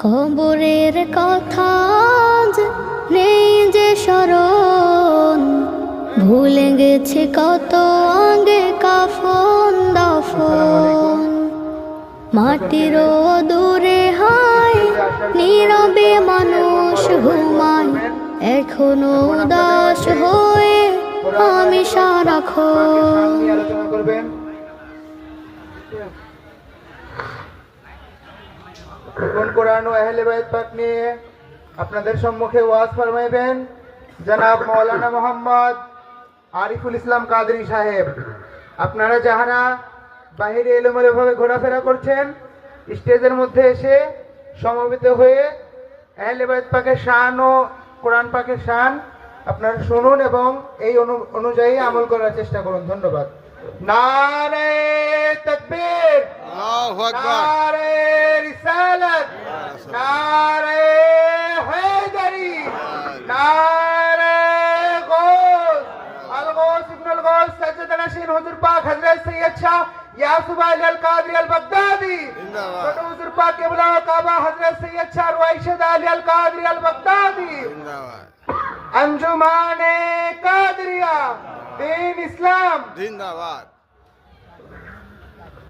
কবরের কথা আজ নেই যে স্মরণ, ভুলে গেছে কত আগে কাফন দাফন। মাটিরও দূরে হায় নীরবে মানুষ ঘুমায়, এখনো উদাস হয়ে আমি সারাক্ষণ। এখন কোরআন ও আহলে বাইত পাক নিয়ে আপনাদের সম্মুখে ওয়াজ ফরমাইবেন জনাব মাওলানা মোহাম্মদ আরিফুল ইসলাম কাদরি সাহেব। আপনারা যাহারা বাহিরে এলোমেলোভাবে ঘোরাফেরা করছেন, স্টেজের মধ্যে এসে সমবেত হয়ে আহলে বাইত পাকের শান ও কোরআন পাকের শান আপনারা শুনুন এবং এই অনুযায়ী আমল করার চেষ্টা করুন। ধন্যবাদ। নারে তাকবীর, আল্লাহু আকবার, নারে রিসালাত, নারে হায়দারি, নারে গৌস, আল গৌস ইবনে আল গৌস সাজ্জাদ নাশিন হুজুর পাক হযরত সৈয়দ শাহ ইয়াসুফ আলী আল কাদরি আল বাগদাদি, ছোট হুজুর পাক কিবলা কাবা হযরত সৈয়দ শাহ রুয়াইশদ আলী আল কাদরি আল বাগদাদি, জিন্দাবাদ, अंजुमाने कादरिया दीन इस्लाम জিন্দাবাদ।